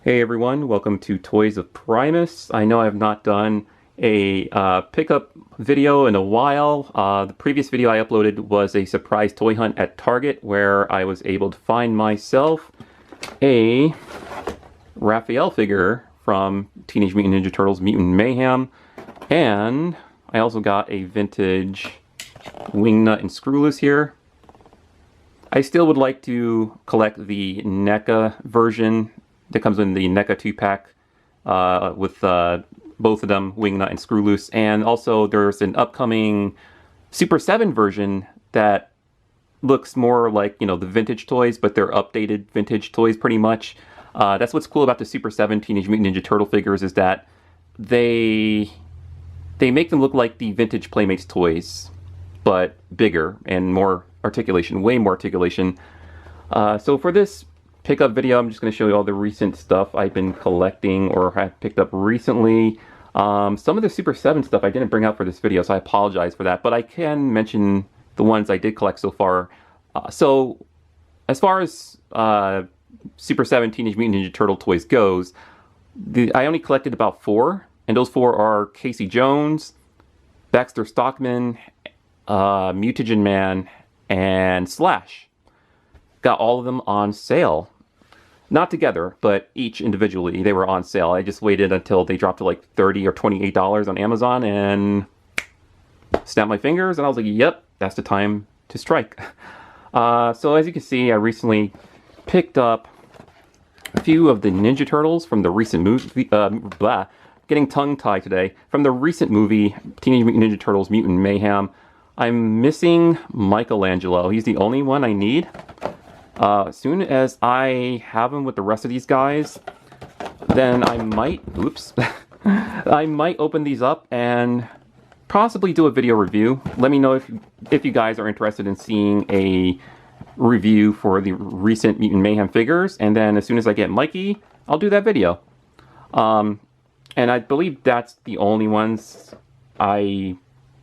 Hey everyone, welcome to Toys of Primus. I know I have not done a pickup video in a while. The previous video I uploaded was a surprise toy hunt at Target where I was able to find myself a Raphael figure from Teenage Mutant Ninja Turtles Mutant Mayhem, and I also got a vintage Wingnut and Screwloose here. I still would like to collect the NECA version that comes in the NECA 2-pack with both of them, Wingnut and Screwloose. And also there's an upcoming Super 7 version that looks more like, you know, the vintage toys, but they're updated vintage toys pretty much. That's what's cool about the Super 7 Teenage Mutant Ninja Turtle figures, is that they make them look like the vintage Playmates toys, but bigger and more articulation, way more articulation. So for this pickup video, I'm just going to show you all the recent stuff I've been collecting or have picked up recently. Some of the Super 7 stuff I didn't bring out for this video, so I apologize for that, but I can mention the ones I did collect so far. So as far as Super 7 Teenage Mutant Ninja Turtle toys goes, I only collected about 4, and those 4 are Casey Jones, Baxter Stockman, Mutagen Man, and Slash. Got all of them on sale. Not together, but each individually. They were on sale. I just waited until they dropped to like $30 or $28 on Amazon and snapped my fingers, and I was like, yep, that's the time to strike. So as you can see, I recently picked up a few of the Ninja Turtles from the recent movie, getting tongue-tied today, from the recent movie, Teenage Mutant Ninja Turtles Mutant Mayhem. I'm missing Michelangelo. He's the only one I need. As soon as I have him with the rest of these guys, then I might, I might open these up and possibly do a video review. Let me know if you guys are interested in seeing a review for the recent Mutant Mayhem figures, and then as soon as I get Mikey, I'll do that video. And I believe that's the only ones I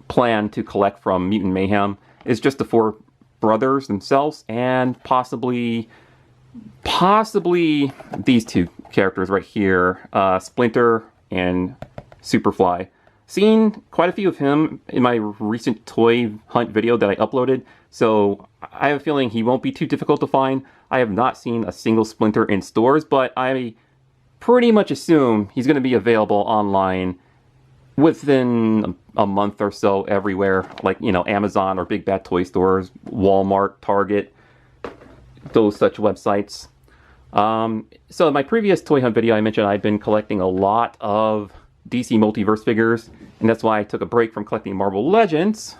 plan to collect from Mutant Mayhem, is just the 4 brothers themselves, and possibly these 2 characters right here, Splinter and Superfly. Seen quite a few of him in my recent toy hunt video that I uploaded, so I have a feeling he won't be too difficult to find. I have not seen a single Splinter in stores, but I pretty much assume he's going to be available online within a month or so everywhere, like, you know, Amazon or big bad toy stores, Walmart, Target, those such websites. So in my previous toy hunt video, I mentioned I'd been collecting a lot of DC Multiverse figures, and that's why I took a break from collecting Marvel Legends.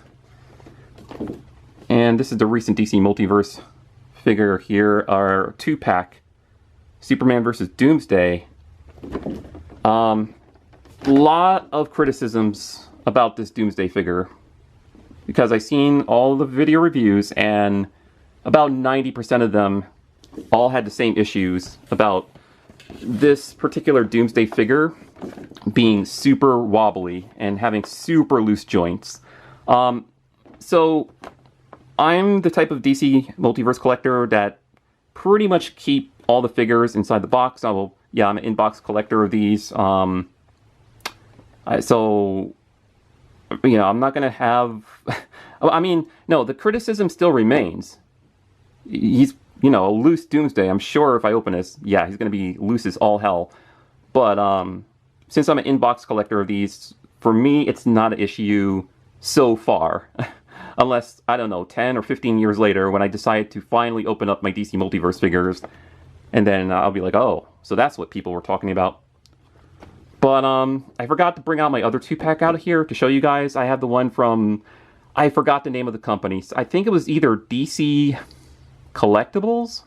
And this is the recent DC Multiverse figure here, our 2-pack, Superman vs. Doomsday. Lot of criticisms about this Doomsday figure, because I've seen all the video reviews, and about 90% of them all had the same issues about this particular Doomsday figure being super wobbly and having super loose joints. So I'm the type of DC Multiverse collector that pretty much keep all the figures inside the box. I'm an in-box collector of these. So, you know, I'm not going to have... I mean, no, the criticism still remains. He's, you know, a loose Doomsday. I'm sure if I open this, yeah, he's going to be loose as all hell. But since I'm an in-box collector of these, for me, it's not an issue so far. Unless, I don't know, 10 or 15 years later, when I decide to finally open up my DC Multiverse figures, and then I'll be like, oh, so that's what people were talking about. But I forgot to bring out my other 2-pack out of here to show you guys. I have the one from, I forgot the name of the company. I think it was either DC Collectibles.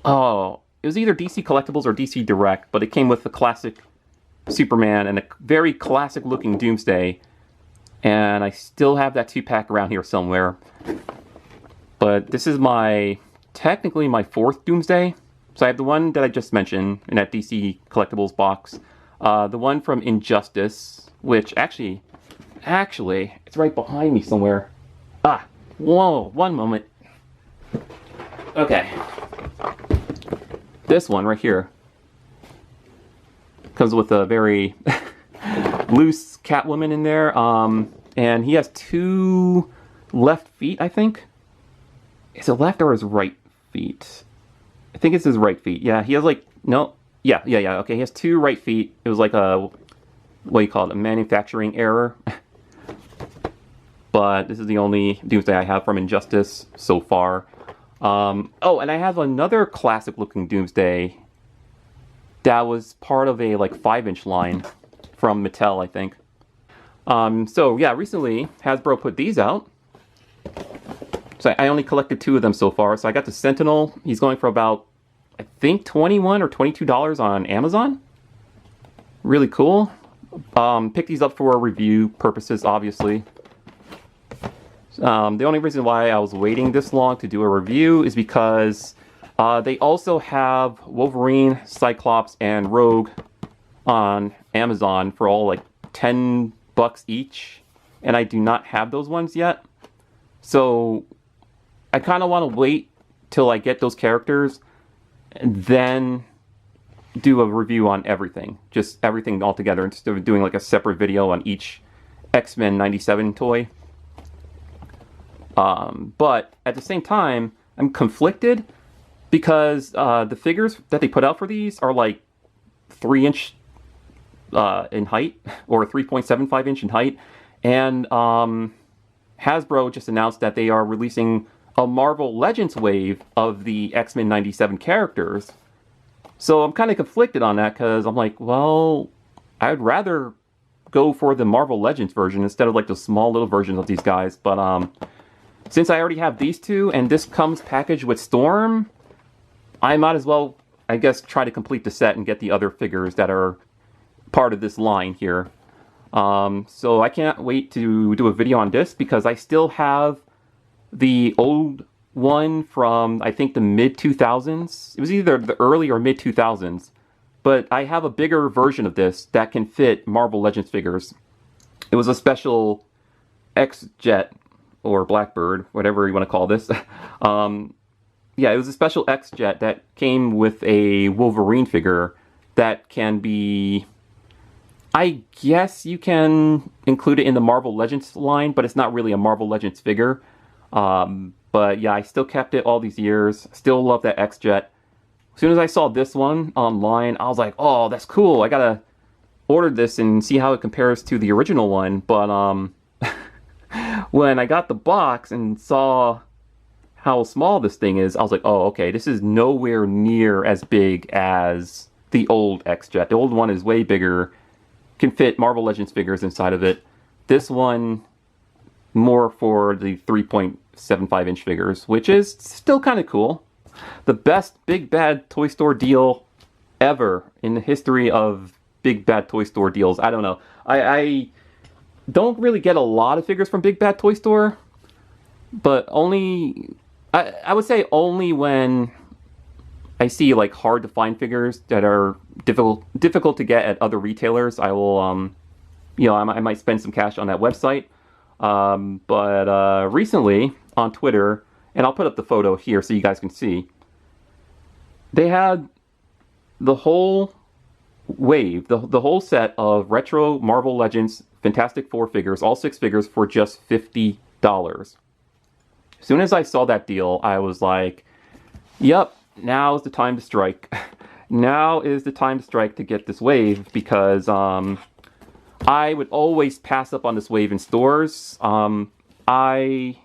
Oh, it was either DC Collectibles or DC Direct, but it came with the classic Superman and a very classic looking Doomsday. And I still have that 2-pack around here somewhere. But this is technically my 4th Doomsday. So I have the one that I just mentioned in that DC Collectibles box. The one from Injustice, which actually, it's right behind me somewhere. Whoa, one moment. Okay. This one right here comes with a very loose Catwoman in there, and he has 2 left feet, I think. Is it left or his right feet? I think it's his right feet. Yeah, he has like, no, yeah, okay, he has 2 right feet. It was like a, what do you call it, a manufacturing error. But this is the only Doomsday I have from Injustice so far. Oh, and I have another classic looking Doomsday that was part of a like 5-inch line from Mattel, I think. So yeah, recently Hasbro put these out. So I only collected 2 of them so far. So I got the Sentinel. He's going for about, I think, $21 or $22 on Amazon. Really cool. Picked these up for review purposes, obviously. The only reason why I was waiting this long to do a review is because they also have Wolverine, Cyclops, and Rogue on Amazon for all like $10 each, and I do not have those ones yet. So I kind of want to wait till I get those characters and then do a review on everything, just everything all together, instead of doing like a separate video on each X-Men 97 toy. But at the same time, I'm conflicted because the figures that they put out for these are like 3-inch in height, or 3.75-inch in height, and Hasbro just announced that they are releasing a Marvel Legends wave of the X-Men 97 characters. So I'm kind of conflicted on that, because I'm like, well, I'd rather go for the Marvel Legends version instead of like the small little versions of these guys. But since I already have these 2, and this comes packaged with Storm, I might as well, I guess, try to complete the set and get the other figures that are part of this line here. So I can't wait to do a video on this, because I still have the old one from, I think, the mid-2000s. It was either the early or mid-2000s. But I have a bigger version of this that can fit Marvel Legends figures. It was a special X-Jet, or Blackbird, whatever you want to call this. Yeah, it was a special X-Jet that came with a Wolverine figure that can be... I guess you can include it in the Marvel Legends line, but it's not really a Marvel Legends figure. But yeah, I still kept it all these years. Still love that X-Jet. As soon as I saw this one online, I was like, oh, that's cool. I gotta order this and see how it compares to the original one. But when I got the box and saw how small this thing is, I was like, oh, okay, this is nowhere near as big as the old X-Jet. The old one is way bigger, can fit Marvel Legends figures inside of it. This one, more for the 3.75-inch figures, which is still kind of cool. The best Big Bad Toy Store deal ever in the history of Big Bad Toy Store deals. I don't know. I don't really get a lot of figures from Big Bad Toy Store, but only... I would say only when I see like hard to find figures that are difficult to get at other retailers. I will, you know, I might spend some cash on that website. But recently on Twitter, and I'll put up the photo here so you guys can see, they had the whole wave, the whole set of retro Marvel Legends Fantastic Four figures, all 6 figures, for just $50. As soon as I saw that deal, I was like, yep, now is the time to strike. Now is the time to strike to get this wave, because I would always pass up on this wave in stores. I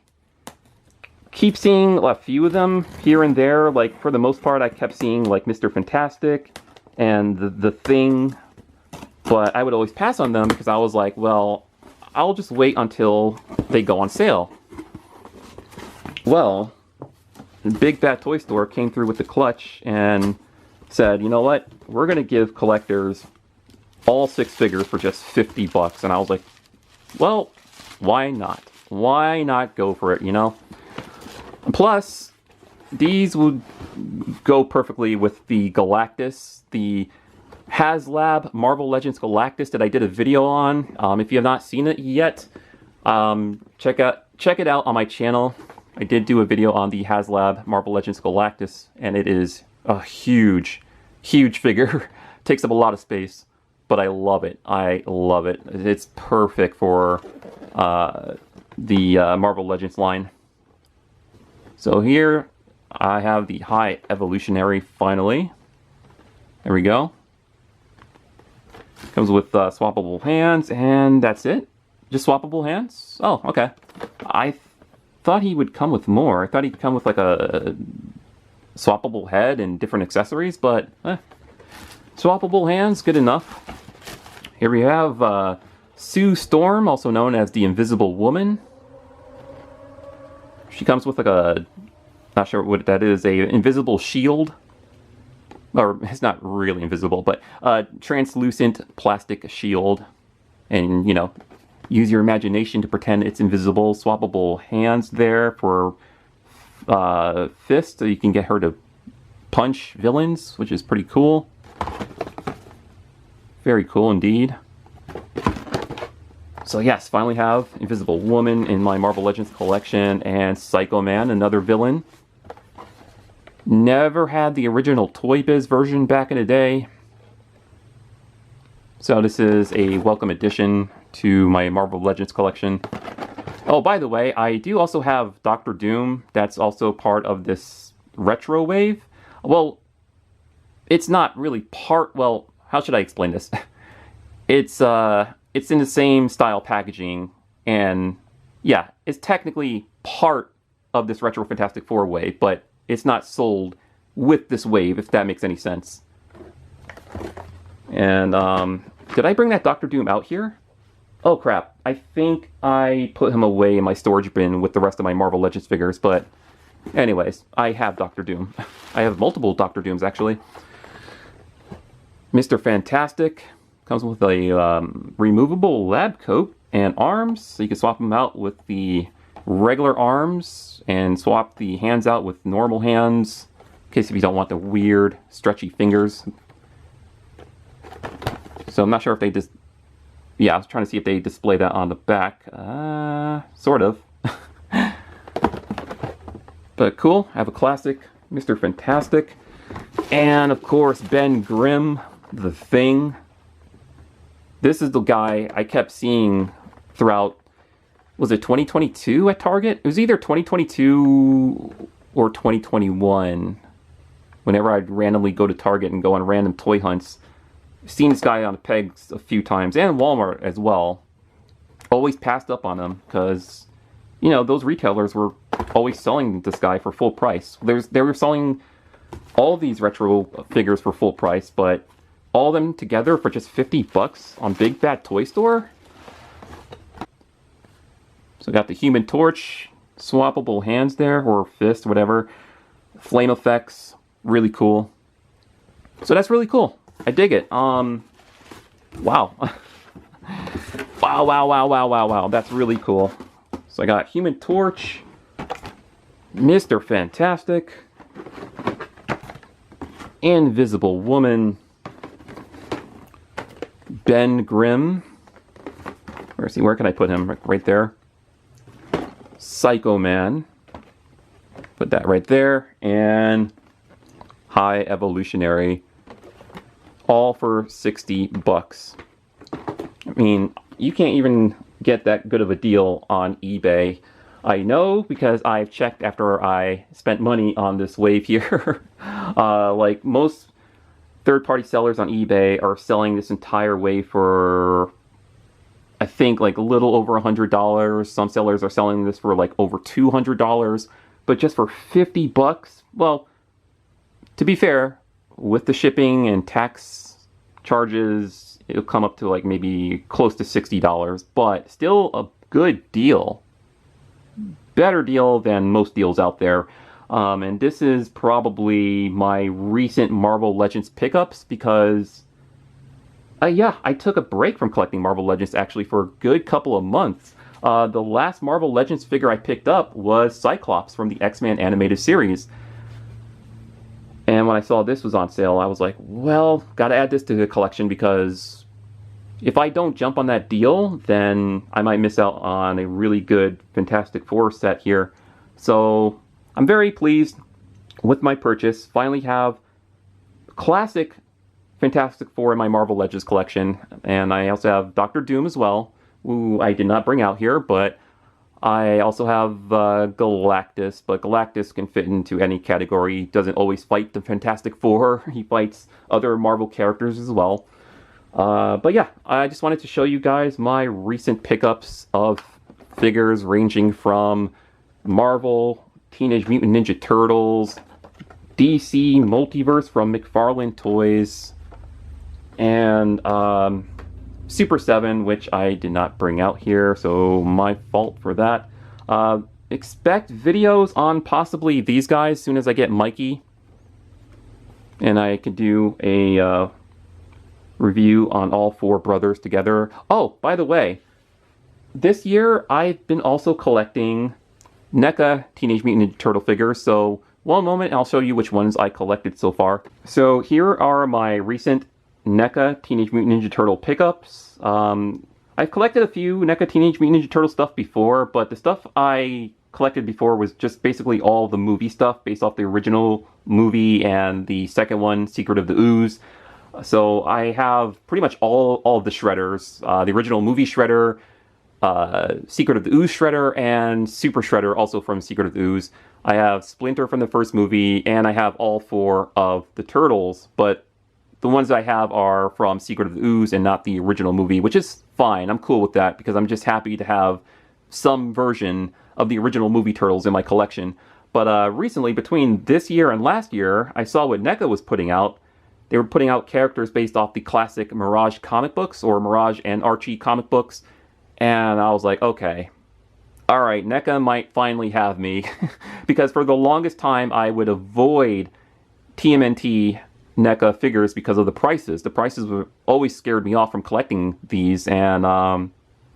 keep seeing a few of them here and there. Like, for the most part, I kept seeing like Mr. Fantastic and the Thing, but I would always pass on them because I was like, well, I'll just wait until they go on sale. Well, the Big Bad Toy Store came through with the clutch and said, you know what, we're going to give collectors all 6 figures for just $50. And I was like, well, why not? Why not go for it, you know? Plus, these would go perfectly with the Galactus, the HasLab Marvel Legends Galactus that I did a video on. If you have not seen it yet, check it out on my channel. I did do a video on the HasLab Marvel Legends Galactus, and it is a huge, huge figure. Takes up a lot of space, but I love it. I love it. It's perfect for the Marvel Legends line. So here I have the High Evolutionary finally. There we go. Comes with swappable hands, and that's it. Just swappable hands? Oh, okay. I thought he would come with more. I thought he'd come with like a swappable head and different accessories, but swappable hands, good enough. Here we have Sue Storm, also known as the Invisible Woman. She comes with like a, not sure what that is, a invisible shield. Or it's not really invisible, but a translucent plastic shield. And, you know, use your imagination to pretend it's invisible. Swappable hands there for fist, so you can get her to punch villains, which is pretty cool. Very cool indeed. So yes, finally have Invisible Woman in my Marvel Legends collection, and Psycho Man, another villain. Never had the original Toy Biz version back in the day. So this is a welcome addition to my Marvel Legends collection. Oh, by the way, I do also have Doctor Doom. That's also part of this retro wave. Well, it's not really part, well, how should I explain this? It's in the same style packaging, and yeah, it's technically part of this Retro Fantastic Four wave, but it's not sold with this wave, if that makes any sense. And did I bring that Doctor Doom out here? Oh crap, I think I put him away in my storage bin with the rest of my Marvel Legends figures, but anyways, I have Doctor Doom. I have multiple Doctor Dooms, actually. Mr. Fantastic comes with a removable lab coat and arms, so you can swap them out with the regular arms and swap the hands out with normal hands, in case if you don't want the weird, stretchy fingers. So I'm not sure if they just... Yeah, I was trying to see if they display that on the back. Sort of. But cool, I have a classic Mr. Fantastic. And of course, Ben Grimm, the Thing. This is the guy I kept seeing throughout, was it 2022 at Target? It was either 2022 or 2021. Whenever I'd randomly go to Target and go on random toy hunts, I've seen this guy on the pegs a few times, and Walmart as well. Always passed up on him because, you know, those retailers were always selling this guy for full price. They were selling all these retro figures for full price, but all of them together for just 50 bucks on Big Bad Toy Store? So got the Human Torch, swappable hands there, or fist, whatever. Flame effects, really cool. So that's really cool. I dig it. Wow. Wow. That's really cool. So I got Human Torch, Mr. Fantastic, Invisible Woman, Ben Grimm. Where can I put him? Right there. Psycho Man. Put that right there. And High Evolutionary. All for 60 bucks. I mean, you can't even get that good of a deal on eBay. I know because I've checked after I spent money on this wave here. Like most third-party sellers on eBay are selling this entire wave for, I think, like a little over $100. Some sellers are selling this for like over $200. But just for 50 bucks, well, to be fair, with the shipping and tax charges, it'll come up to like maybe close to $60, but still a good deal. Better deal than most deals out there. And this is probably my recent Marvel Legends pickups because, yeah, I took a break from collecting Marvel Legends actually for a good couple of months. The last Marvel Legends figure I picked up was Cyclops from the X-Men animated series. And when I saw this was on sale, I was like, well, gotta add this to the collection because if I don't jump on that deal, then I might miss out on a really good Fantastic Four set here. So I'm very pleased with my purchase. Finally have classic Fantastic Four in my Marvel Legends collection, and I also have Doctor Doom as well, who I did not bring out here, but I also have Galactus, but Galactus can fit into any category. He doesn't always fight the Fantastic Four. He fights other Marvel characters as well. But yeah, I just wanted to show you guys my recent pickups of figures ranging from Marvel, Teenage Mutant Ninja Turtles, DC Multiverse from McFarlane Toys, and Super 7, which I did not bring out here, so my fault for that. Expect videos on possibly these guys as soon as I get Mikey, and I could do a review on all four brothers together. Oh, by the way, this year I've been also collecting NECA Teenage Mutant Ninja Turtle figures, so one moment I'll show you which ones I collected so far. So here are my recent NECA Teenage Mutant Ninja Turtle pickups. I've collected a few NECA Teenage Mutant Ninja Turtle stuff before, but the stuff I collected before was just basically all the movie stuff based off the original movie and the second one, Secret of the Ooze. So I have pretty much all of the Shredders, the original movie Shredder, Secret of the Ooze Shredder, and Super Shredder, also from Secret of the Ooze. I have Splinter from the first movie, and I have all four of the Turtles, but the ones I have are from Secret of the Ooze and not the original movie, which is fine. I'm cool with that because I'm just happy to have some version of the original movie Turtles in my collection. But recently, between this year and last year, I saw what NECA was putting out. They were putting out characters based off the classic Mirage comic books, or Mirage and Archie comic books, and I was like, okay, alright, NECA might finally have me, because for the longest time I would avoid TMNT NECA figures because of the prices. The prices were always scared me off from collecting these, and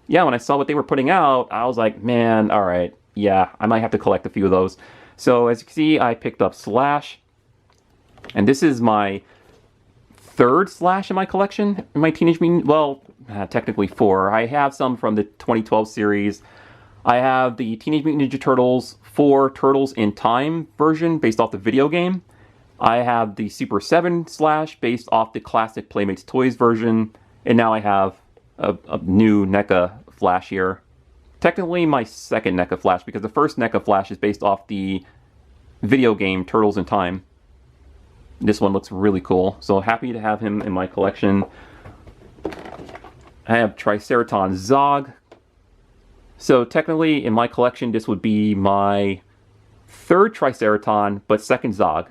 yeah, when I saw what they were putting out, I was like, man, alright, yeah, I might have to collect a few of those. So as you can see, I picked up Slash, and this is my third Slash in my collection, in my Teenage Mutant, well, technically four. I have some from the 2012 series. I have the Teenage Mutant Ninja Turtles 4 Turtles in Time version based off the video game. I have the Super 7 Slash based off the classic Playmates Toys version. And now I have a new NECA Flash here. Technically my second NECA Flash, because the first NECA Flash is based off the video game Turtles in Time. This one looks really cool, so happy to have him in my collection. I have Triceratops Zog. So technically in my collection this would be my third Triceratops, but second Zog.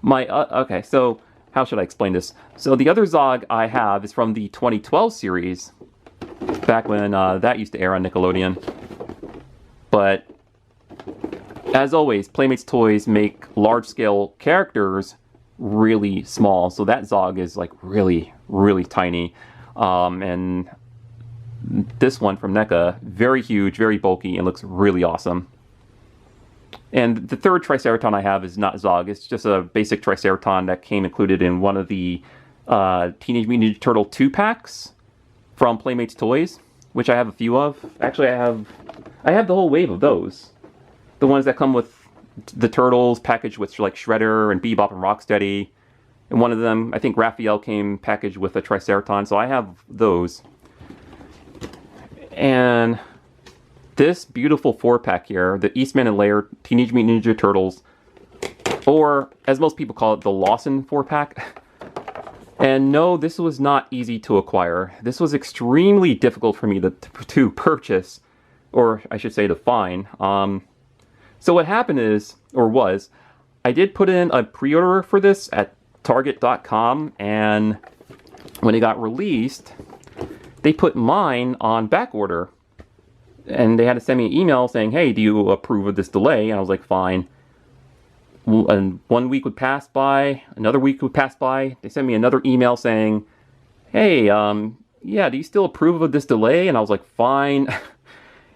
Okay, so how should I explain this? So the other Zog I have is from the 2012 series, back when that used to air on Nickelodeon. But as always, Playmates Toys make large-scale characters really small, so that Zog is like really, really tiny. And this one from NECA, very huge, very bulky, and looks really awesome. And the third Triceratops I have is not Zog, it's just a basic Triceratops that came included in one of the Teenage Mutant Ninja Turtle 2-packs from Playmates Toys, which I have a few of. Actually, I have the whole wave of those. The ones that come with the Turtles packaged with like Shredder and Bebop and Rocksteady. And one of them, I think Raphael, came packaged with a Triceratops, so I have those. And this beautiful 4-pack here, the Eastman and Laird Teenage Mutant Ninja Turtles, or as most people call it, the Lawson 4-pack. And no, this was not easy to acquire. This was extremely difficult for me to purchase, or I should say to find. So what happened is, or was, I did put in a pre-order for this at Target.com, and when it got released, they put mine on back order. And they had to send me an email saying, hey, do you approve of this delay? And I was like, fine. And 1 week would pass by, another week would pass by. They sent me another email saying, hey, yeah, do you still approve of this delay? And I was like, fine.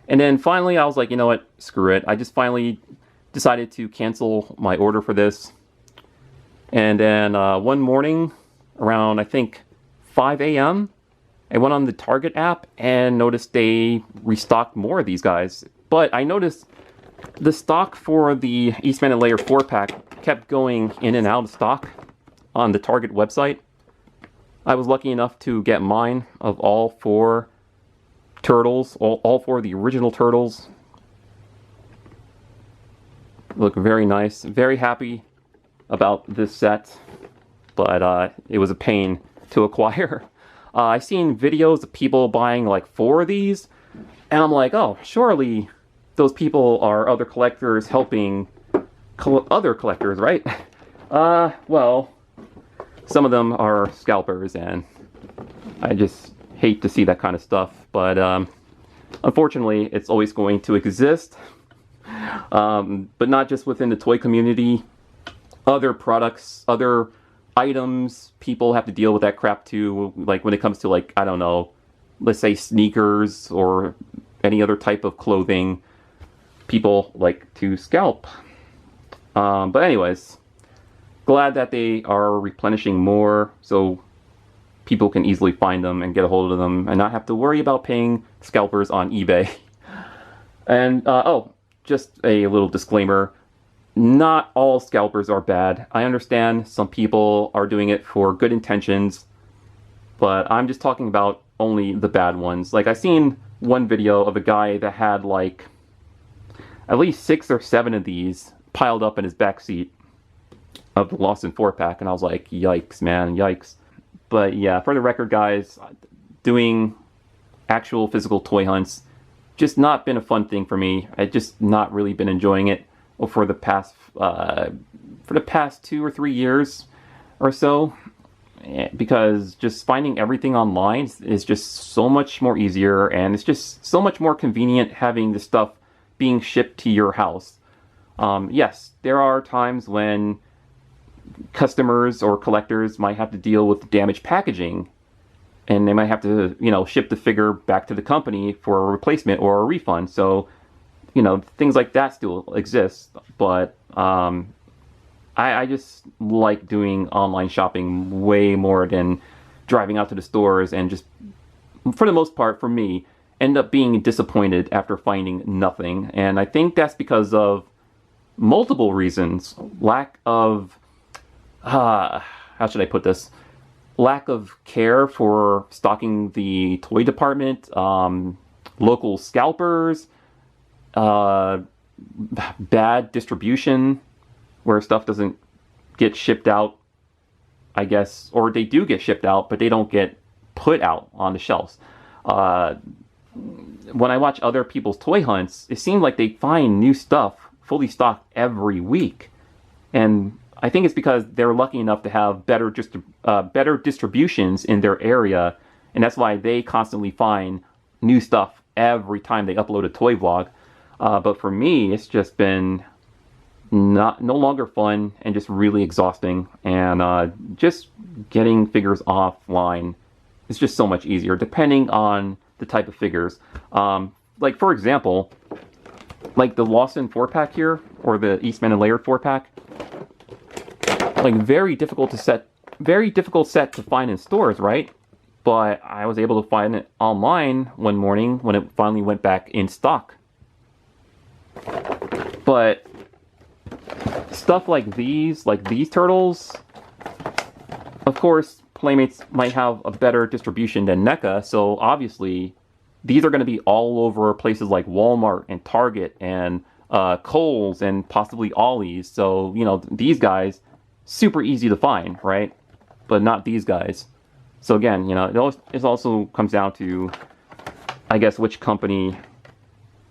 And then finally, I was like, you know what, screw it. I just finally decided to cancel my order for this. And then one morning, around, I think, 5 a.m., I went on the Target app and noticed they restocked more of these guys. But I noticed the stock for the Eastman and Laird 4-pack kept going in and out of stock. on the Target website. I was lucky enough to get mine of all 4 turtles, all 4 of the original turtles. Look very nice. Very happy about this set, but it was a pain to acquire. I've seen videos of people buying like 4 of these, and I'm like, oh, surely those people are other collectors helping other collectors, right? Well, some of them are scalpers, and I just hate to see that kind of stuff, but unfortunately, it's always going to exist. But not just within the toy community. Other products, other items, people have to deal with that crap too. Like when it comes to, like, I don't know, let's say sneakers or any other type of clothing, people like to scalp. But anyways, glad that they are replenishing more so people can easily find them and get a hold of them and not have to worry about paying scalpers on eBay. And, oh, just a little disclaimer. Not all scalpers are bad. I understand some people are doing it for good intentions, but I'm just talking about only the bad ones. Like, I seen one video of a guy that had like at least 6 or 7 of these piled up in his backseat of the Lost in 4-pack, and I was like, yikes, man, yikes. But yeah, for the record, guys, doing actual physical toy hunts just not been a fun thing for me. I just not really been enjoying it for the past 2 or 3 years or so, because just finding everything online is just so much more easier, and it's just so much more convenient having the stuff being shipped to your house. Yes, there are times when customers or collectors might have to deal with damaged packaging, and they might have to, you know, ship the figure back to the company for a replacement or a refund. So, you know, things like that still exist, but I just like doing online shopping way more than driving out to the stores, and just, for the most part, for me, end up being disappointed after finding nothing. And I think that's because of multiple reasons. Lack of, how should I put this? Lack of care for stocking the toy department, local scalpers, bad distribution, where stuff doesn't get shipped out, I guess, or they do get shipped out, but they don't get put out on the shelves. When I watch other people's toy hunts, it seems like they find new stuff fully stocked every week. And I think it's because they're lucky enough to have better distributions in their area, and that's why they constantly find new stuff every time they upload a toy vlog. But for me, it's just been no longer fun, and just really exhausting. And just getting figures offline is just so much easier, depending on the type of figures. Like, for example, like the Lost in 4-pack here, or the Eastman and Laird 4-pack. Like, very difficult set to find in stores, right? But I was able to find it online one morning when it finally went back in stock. But stuff like these turtles, of course, Playmates might have a better distribution than NECA, so obviously these are going to be all over places like Walmart and Target and Kohl's and possibly Ollie's. So, you know, these guys, super easy to find, right? But not these guys. So again, you know, it also comes down to, I guess, which company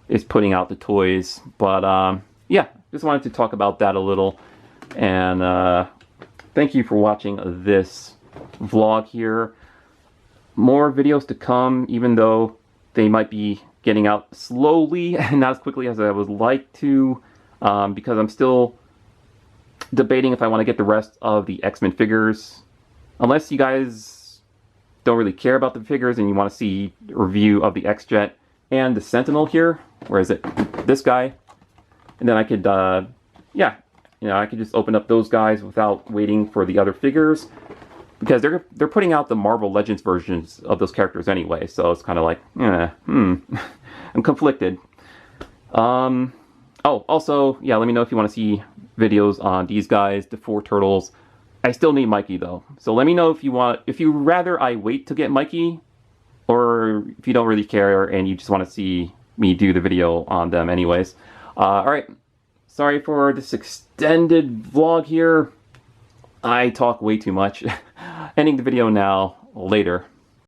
is putting out the toys. But yeah, just wanted to talk about that a little. And thank you for watching this vlog here. More videos to come, even though they might be getting out slowly and not as quickly as I would like to, because I'm still debating if I want to get the rest of the X-Men figures. Unless you guys don't really care about the figures and you want to see a review of the X-Jet and the Sentinel here. Where is it? This guy. And then I could, yeah, you know, I could just open up those guys without waiting for the other figures, because they're putting out the Marvel Legends versions of those characters anyway. So it's kind of like, I'm conflicted. Oh, also, yeah, let me know if you want to see videos on these guys, the 4 turtles, I still need Mikey though. So let me know if you rather I wait to get Mikey, or if you don't really care and you just want to see me do the video on them anyways. Alright, sorry for this extended vlog here. I talk way too much. Ending the video now, later.